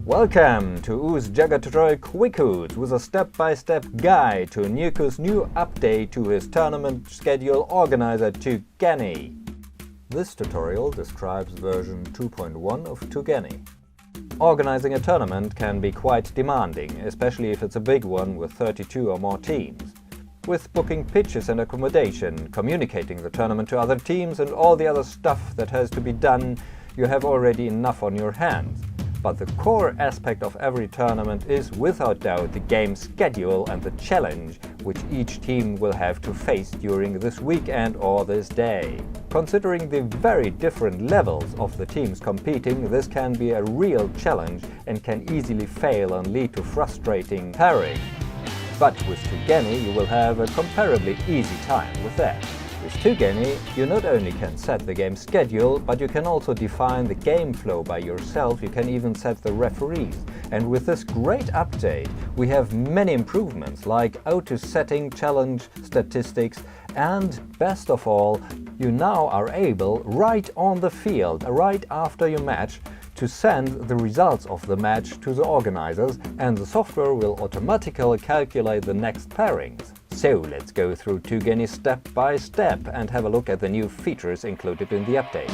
Welcome to U's Jugger tutorial Quickhood with a step-by-step guide to Nirku's new update to his tournament schedule organizer Tugeny. This tutorial describes version 2.1 of Tugeny. Organizing a tournament can be quite demanding, especially if it's a big one with 32 or more teams. With booking pitches and accommodation, communicating the tournament to other teams and all the other stuff that has to be done, you have already enough on your hands. But the core aspect of every tournament is without doubt the game schedule and the challenge which each team will have to face during this weekend or this day. Considering the very different levels of the teams competing, this can be a real challenge and can easily fail and lead to frustrating pairing. But with Tugeny you will have a comparably easy time with that. With Tugeny, you not only can set the game schedule, but you can also define the game flow by yourself. You can even set the referees. And with this great update, we have many improvements like auto-setting, challenge statistics, and best of all, you now are able, right on the field, right after your match, to send the results of the match to the organizers, and the software will automatically calculate the next pairings. So let's go through Tugeny step by step and have a look at the new features included in the update.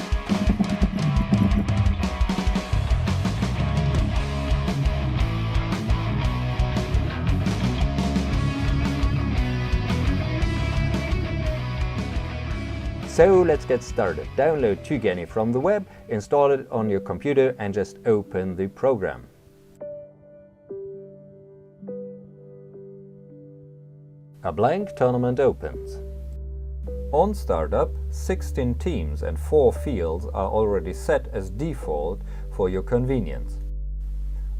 So let's get started. Download Tugeny from the web, install it on your computer and just open the program. A blank tournament opens. On startup, 16 teams and 4 fields are already set as default for your convenience.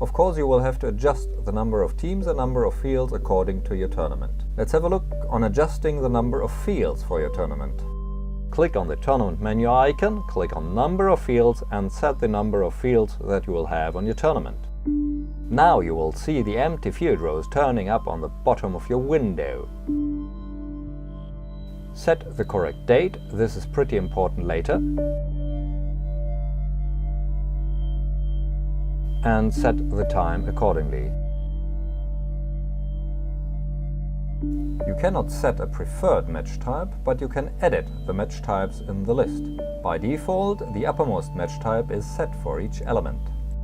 Of course, you will have to adjust the number of teams and number of fields according to your tournament. Let's have a look on adjusting the number of fields for your tournament. Click on the tournament menu icon, click on number of fields and set the number of fields that you will have on your tournament. Now you will see the empty field rows turning up on the bottom of your window. Set the correct date, this is pretty important later. And set the time accordingly. You cannot set a preferred match type, but you can edit the match types in the list. By default, the uppermost match type is set for each element.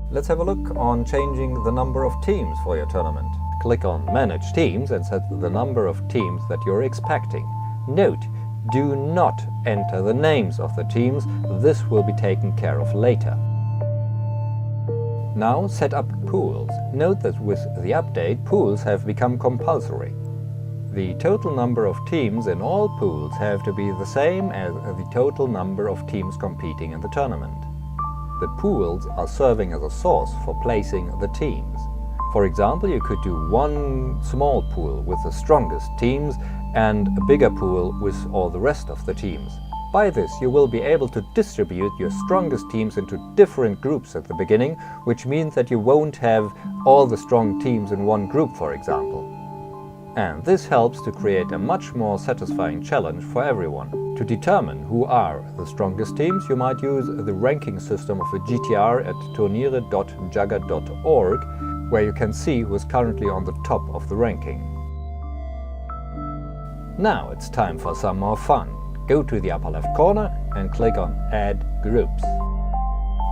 Let's have a look on changing the number of teams for your tournament. Click on Manage Teams and set the number of teams that you're expecting. Note, do not enter the names of the teams, this will be taken care of later. Now set up pools. Note that with the update, pools have become compulsory. The total number of teams in all pools have to be the same as the total number of teams competing in the tournament. The pools are serving as a source for placing the teams. For example, you could do one small pool with the strongest teams and a bigger pool with all the rest of the teams. By this, you will be able to distribute your strongest teams into different groups at the beginning, which means that you won't have all the strong teams in one group, for example. And this helps to create a much more satisfying challenge for everyone. To determine who are the strongest teams, you might use the ranking system of a GTR at turniere.jugger.org, where you can see who is currently on the top of the ranking. Now it's time for some more fun. Go to the upper left corner and click on Add Groups.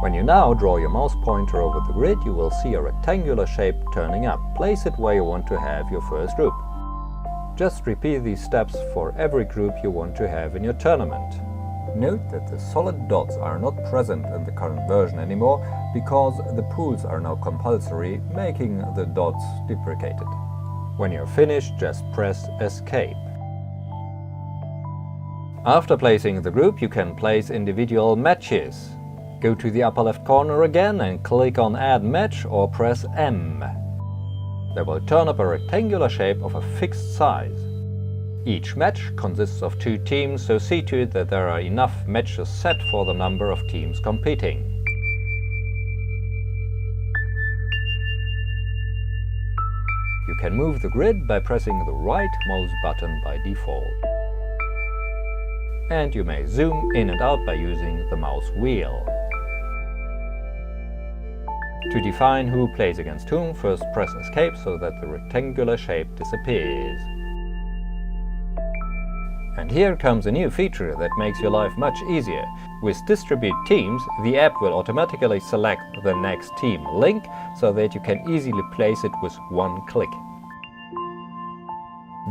When you now draw your mouse pointer over the grid, you will see a rectangular shape turning up. Place it where you want to have your first group. Just repeat these steps for every group you want to have in your tournament. Note that the solid dots are not present in the current version anymore because the pools are now compulsory, making the dots deprecated. When you're finished, just press Escape. After placing the group, you can place individual matches. Go to the upper left corner again and click on Add Match or press M. That will turn up a rectangular shape of a fixed size. Each match consists of 2 teams, so see to it that there are enough matches set for the number of teams competing. You can move the grid by pressing the right mouse button by default. And you may zoom in and out by using the mouse wheel. To define who plays against whom, first press Escape so that the rectangular shape disappears. And here comes a new feature that makes your life much easier. With Distribute Teams, the app will automatically select the next team link so that you can easily place it with one click.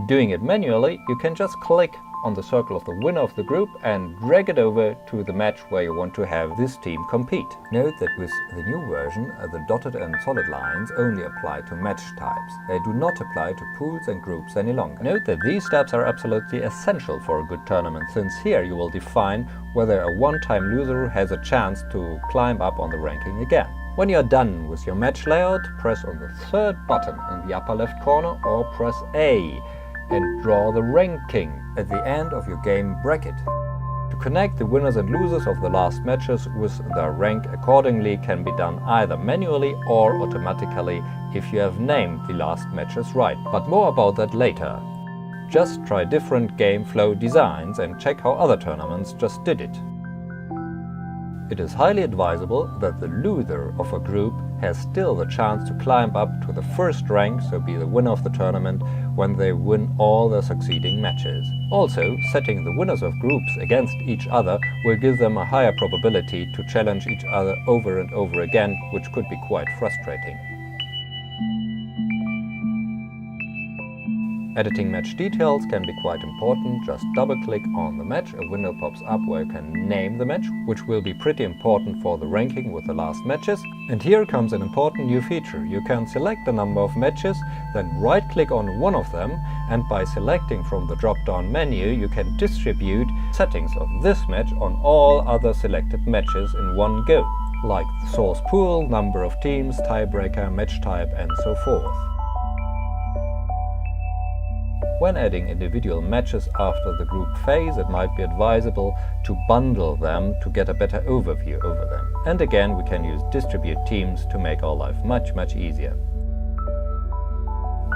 Doing it manually, you can just click on the circle of the winner of the group and drag it over to the match where you want to have this team compete. Note that with the new version, the dotted and solid lines only apply to match types. They do not apply to pools and groups any longer. Note that these steps are absolutely essential for a good tournament, since here you will define whether a one-time loser has a chance to climb up on the ranking again. When you're done with your match layout, press on the third button in the upper left corner or press A and draw the ranking at the end of your game bracket. To connect the winners and losers of the last matches with their rank accordingly can be done either manually or automatically if you have named the last matches right, but more about that later. Just try different game flow designs and check how other tournaments just did it. It is highly advisable that the loser of a group has still the chance to climb up to the first rank, so be the winner of the tournament, when they win all their succeeding matches. Also, setting the winners of groups against each other will give them a higher probability to challenge each other over and over again, which could be quite frustrating. Editing match details can be quite important. Just double-click on the match, a window pops up where you can name the match, which will be pretty important for the ranking with the last matches. And here comes an important new feature. You can select the number of matches, then right-click on one of them, and by selecting from the drop-down menu you can distribute settings of this match on all other selected matches in one go, like the source pool, number of teams, tiebreaker, match type, and so forth. When adding individual matches after the group phase, it might be advisable to bundle them to get a better overview over them. And again, we can use Distribute Teams to make our life much easier.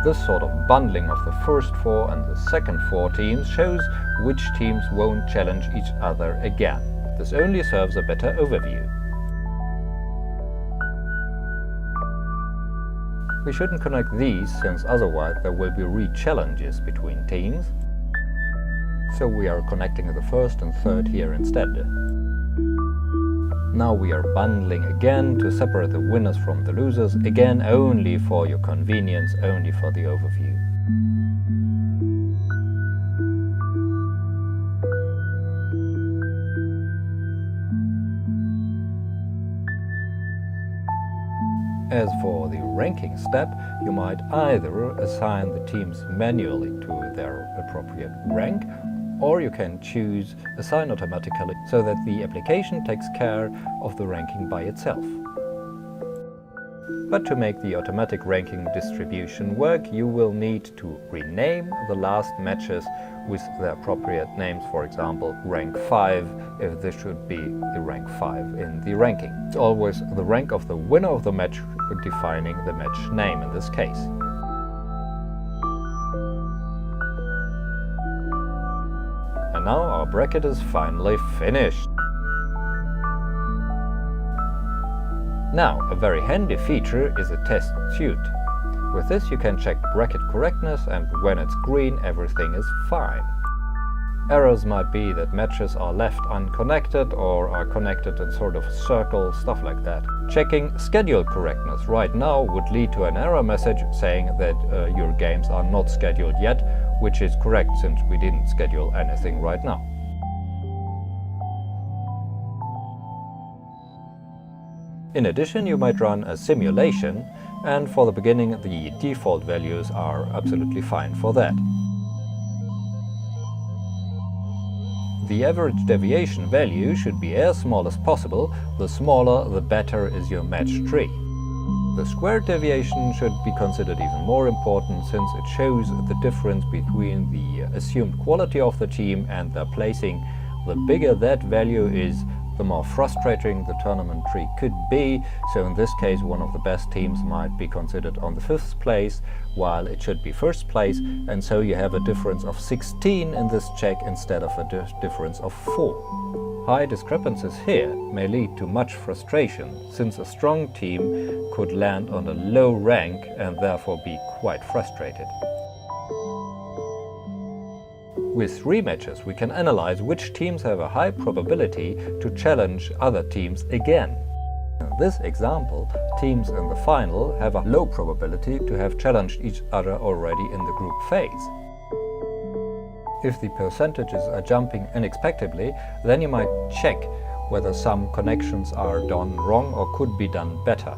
This sort of bundling of the first 4 and the second 4 teams shows which teams won't challenge each other again. This only serves a better overview. We shouldn't connect these, since otherwise there will be re-challenges between teams. So we are connecting the first and third here instead. Now we are bundling again to separate the winners from the losers, again only for your convenience, only for the overview. As for the ranking step, you might either assign the teams manually to their appropriate rank, or you can choose Assign Automatically so that the application takes care of the ranking by itself. But to make the automatic ranking distribution work, you will need to rename the last matches with the appropriate names, for example, rank 5, if this should be the rank 5 in the ranking. It's always the rank of the winner of the match defining the match name in this case. And now our bracket is finally finished. Now, a very handy feature is a test suit. With this you can check bracket correctness, and when it's green everything is fine. Errors might be that matches are left unconnected or are connected in sort of a circle, stuff like that. Checking schedule correctness right now would lead to an error message saying that your games are not scheduled yet, which is correct since we didn't schedule anything right now. In addition, you might run a simulation, and for the beginning the default values are absolutely fine for that. The average deviation value should be as small as possible. The smaller, the better is your match tree. The squared deviation should be considered even more important, since it shows the difference between the assumed quality of the team and their placing. The bigger that value is, the more frustrating the tournament tree could be, so in this case one of the best teams might be considered on the 5th place, while it should be 1st place, and so you have a difference of 16 in this check instead of a difference of 4. High discrepancies here may lead to much frustration, since a strong team could land on a low rank and therefore be quite frustrated. With rematches, we can analyze which teams have a high probability to challenge other teams again. In this example, teams in the final have a low probability to have challenged each other already in the group phase. If the percentages are jumping unexpectedly, then you might check whether some connections are done wrong or could be done better.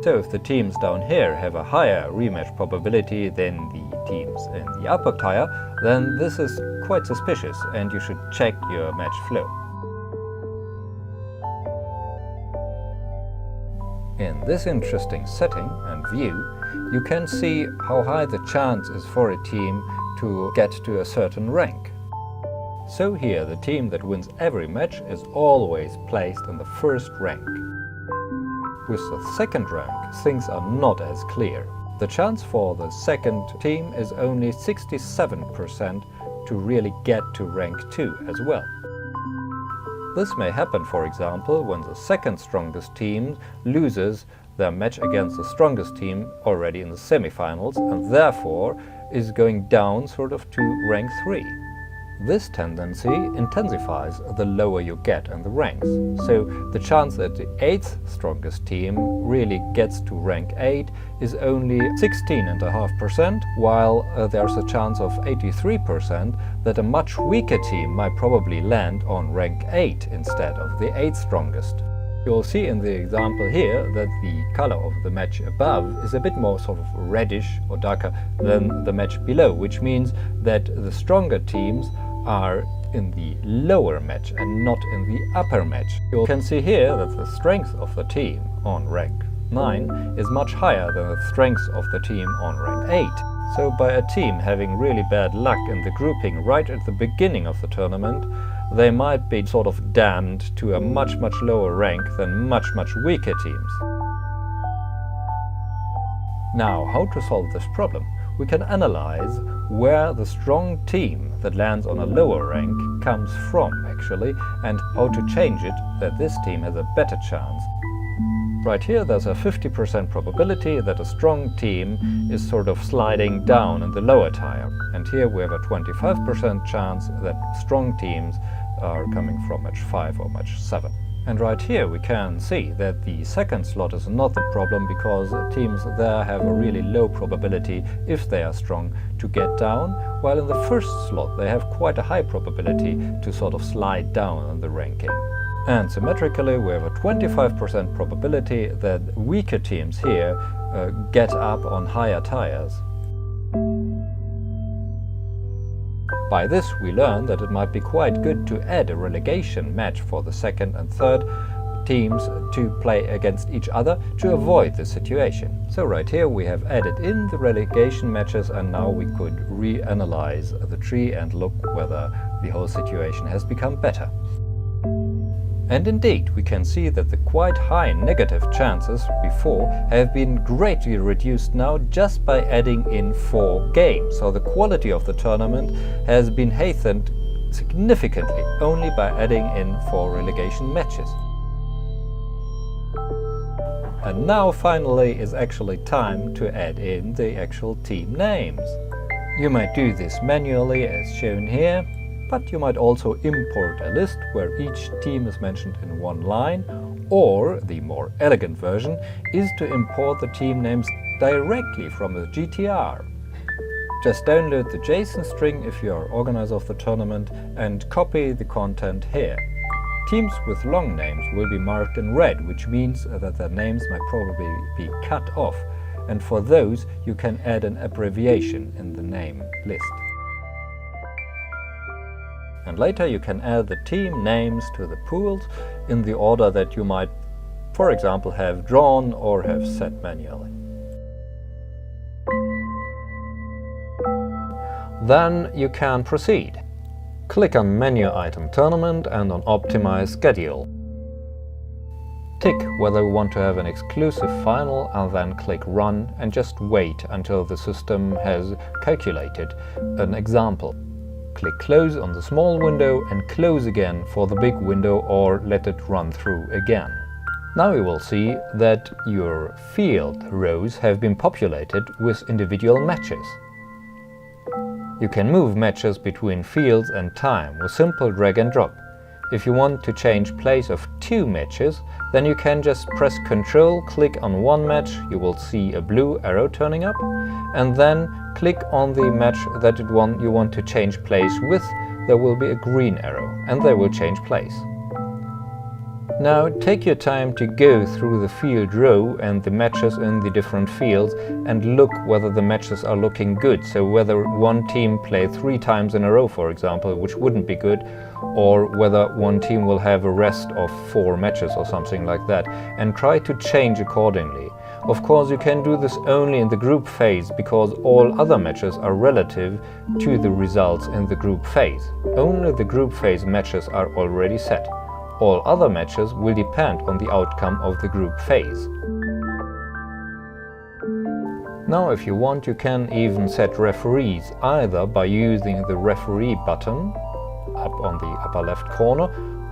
So if the teams down here have a higher rematch probability than the teams in the upper tier, then this is quite suspicious and you should check your match flow. In this interesting setting and view, you can see how high the chance is for a team to get to a certain rank. So here the team that wins every match is always placed in the first rank. With the second rank, things are not as clear. The chance for the second team is only 67% to really get to rank 2 as well. This may happen, for example, when the second strongest team loses their match against the strongest team already in the semifinals and therefore is going down sort of to rank 3. This tendency intensifies the lower you get in the ranks. So the chance that the 8th strongest team really gets to rank 8 is only 16.5%, while there's a chance of 83% that a much weaker team might probably land on rank 8 instead of the 8th strongest. You'll see in the example here that the color of the match above is a bit more sort of reddish or darker than the match below, which means that the stronger teams are in the lower match and not in the upper match. You can see here that the strength of the team on rank 9 is much higher than the strength of the team on rank 8. So by a team having really bad luck in the grouping right at the beginning of the tournament, they might be sort of damned to a much lower rank than much weaker teams. Now, how to solve this problem? We can analyze where the strong team that lands on a lower rank comes from, actually, and how to change it that this team has a better chance. Right here there's a 50% probability that a strong team is sort of sliding down in the lower tier, and here we have a 25% chance that strong teams are coming from match 5 or match 7. And right here we can see that the second slot is not the problem, because teams there have a really low probability, if they are strong, to get down, while in the first slot they have quite a high probability to sort of slide down in the ranking. And symmetrically we have a 25% probability that weaker teams here get up on higher tiers. By this we learn that it might be quite good to add a relegation match for the second and third teams to play against each other to avoid this situation. So right here we have added in the relegation matches, and now we could reanalyze the tree and look whether the whole situation has become better. And indeed, we can see that the quite high negative chances before have been greatly reduced now just by adding in 4 games. So the quality of the tournament has been heightened significantly only by adding in 4 relegation matches. And now finally is actually time to add in the actual team names. You might do this manually as shown here, but you might also import a list where each team is mentioned in one line, or the more elegant version is to import the team names directly from the GTR. Just download the JSON string if you are organizer of the tournament and copy the content here. Teams with long names will be marked in red, which means that their names might probably be cut off, and for those you can add an abbreviation in the name list. And later you can add the team names to the pools in the order that you might, for example, have drawn or have set manually. Then you can proceed. Click on Menu Item Tournament and on Optimize Schedule. Tick whether you want to have an exclusive final and then click Run and just wait until the system has calculated an example. Click close on the small window and close again for the big window, or let it run through again. Now you will see that your field rows have been populated with individual matches. You can move matches between fields and time with simple drag and drop. If you want to change place of two matches, then you can just press Ctrl, click on one match, you will see a blue arrow turning up, and then click on the match that you want to change place with, there will be a green arrow, and they will change place. Now take your time to go through the field row and the matches in the different fields and look whether the matches are looking good. So whether one team play 3 times in a row, for example, which wouldn't be good, or whether one team will have a rest of 4 matches or something like that, and try to change accordingly. Of course, you can do this only in the group phase, because all other matches are relative to the results in the group phase. Only the group phase matches are already set. All other matches will depend on the outcome of the group phase. Now, if you want, you can even set referees, either by using the referee button up on the upper left corner,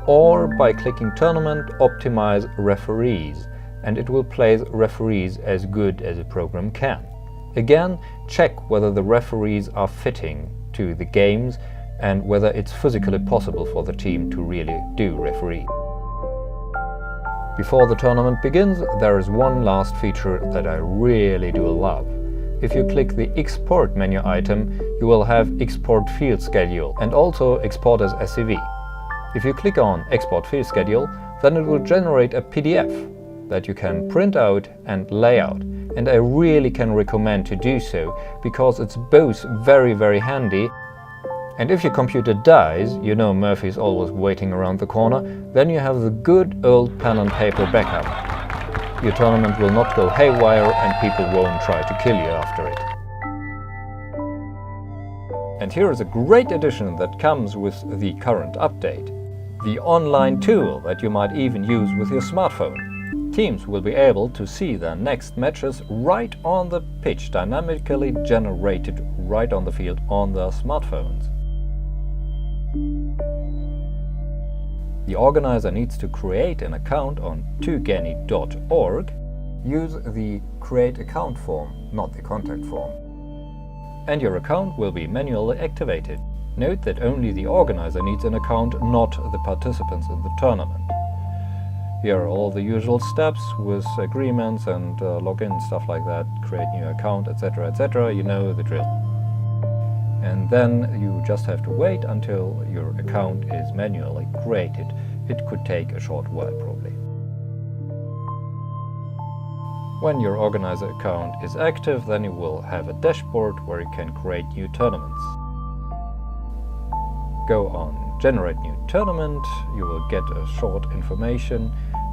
or by clicking Tournament Optimize Referees, and it will place referees as good as a program can. Again, check whether the referees are fitting to the games and whether it's physically possible for the team to really do referee. Before the tournament begins, there is one last feature that I really do love. If you click the Export menu item, you will have Export Field Schedule and also Export as SCV. If you click on Export Field Schedule, then it will generate a PDF that you can print out and lay out. And I really can recommend to do so, because it's both very handy. And if your computer dies, you know Murphy's always waiting around the corner, then you have the good old pen and paper backup. Your tournament will not go haywire and people won't try to kill you after it. And here is a great addition that comes with the current update. The online tool that you might even use with your smartphone. Teams will be able to see their next matches right on the pitch, dynamically generated right on the field on their smartphones. The organizer needs to create an account on Tugeny.org. Use the Create Account form, not the Contact form. And your account will be manually activated. Note that only the organizer needs an account, not the participants in the tournament. Here are all the usual steps with agreements and login, stuff like that, create new account, etc, etc, you know the drill. And then you just have to wait until your account is manually created. It could take a short while probably. When your organizer account is active, then you will have a dashboard where you can create new tournaments. Go on Generate New Tournament, you will get a short information,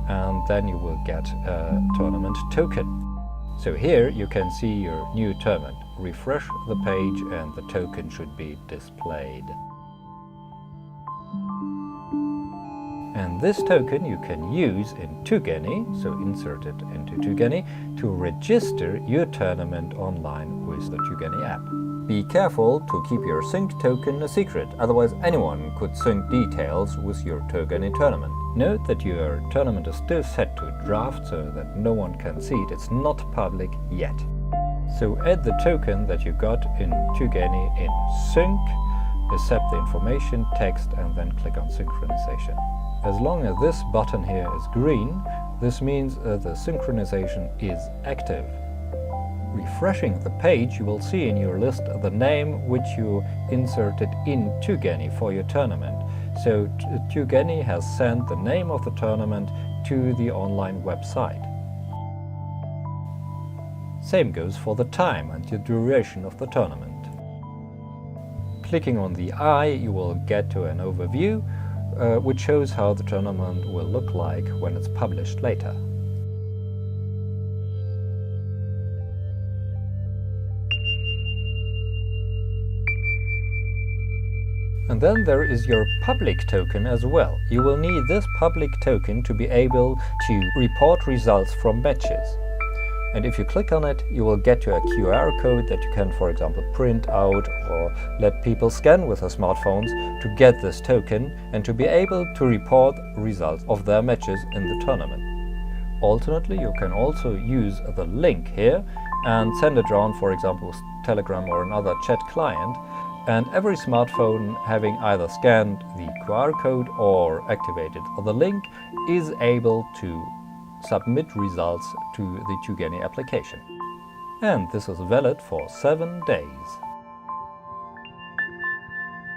and then you will get a tournament token. So here you can see your new tournament. Refresh the page and the token should be displayed. And this token you can use in Tugeny, so insert it into Tugeny, to register your tournament online with the Tugeny app. Be careful to keep your sync token a secret, otherwise anyone could sync details with your Tugeny tournament. Note that your tournament is still set to draft so that no one can see it, it's not public yet. So add the token that you got in Tugeny in sync, accept the information, text, and then click on synchronization. As long as this button here is green, this means the synchronization is active. Refreshing the page, you will see in your list the name which you inserted in Tugeny for your tournament. So Tugeny has sent the name of the tournament to the online website. Same goes for the time and the duration of the tournament. Clicking on the eye, you will get to an overview, which shows how the tournament will look like when it's published later. And then there is your public token as well. You will need this public token to be able to report results from matches. And if you click on it, you will get to a QR code that you can, for example, print out or let people scan with their smartphones to get this token and to be able to report results of their matches in the tournament. Alternately, you can also use the link here and send it around, for example, with Telegram or another chat client. And every smartphone having either scanned the QR code or activated the link is able to submit results to the Tugeny application. And this is valid for 7 days.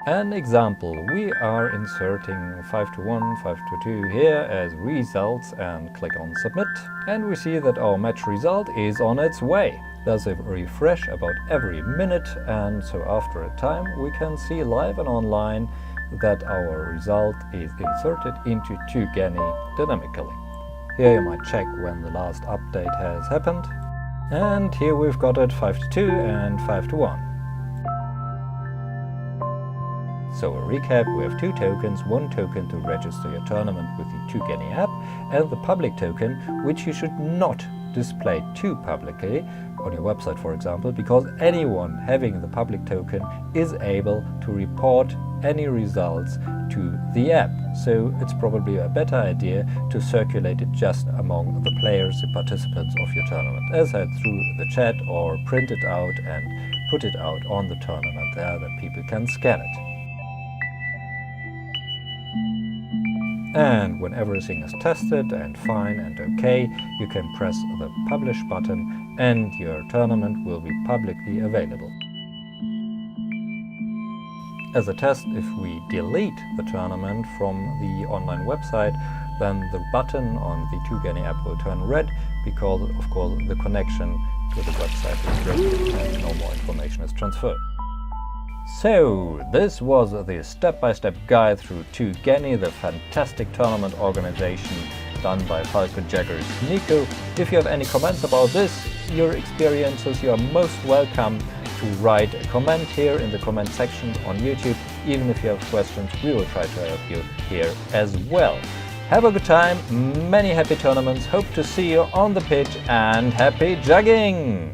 An example, we are inserting 5 to 1, 5 to 2 here as results and click on submit, and we see that our match result is on its way. There's a refresh about every minute, and so after a time we can see live and online that our result is inserted into Tugeny dynamically. Here you might check when the last update has happened. And here we've got it 5 to 2 and 5 to 1. So a recap, we have 2 tokens, 1 token to register your tournament with the Tugeny app, and the public token, which you should not display too publicly on your website, for example, because anyone having the public token is able to report any results to the app. So it's probably a better idea to circulate it just among the players, the participants of your tournament, as said, through the chat, or print it out and put it out on the tournament there that people can scan it. And when everything is tested and fine and okay, you can press the publish button and your tournament will be publicly available. As a test, if we delete the tournament from the online website, then the button on the Tugeny app will turn red because, of course, the connection to the website is broken and no more information is transferred. So, this was the step-by-step guide through Tugeny, the fantastic tournament organization done by Falco Jugger's Nico. If you have any comments about this, your experiences, you are most welcome to write a comment here in the comment section on YouTube. Even if you have questions, we will try to help you here as well. Have a good time, many happy tournaments, hope to see you on the pitch, and happy jugging!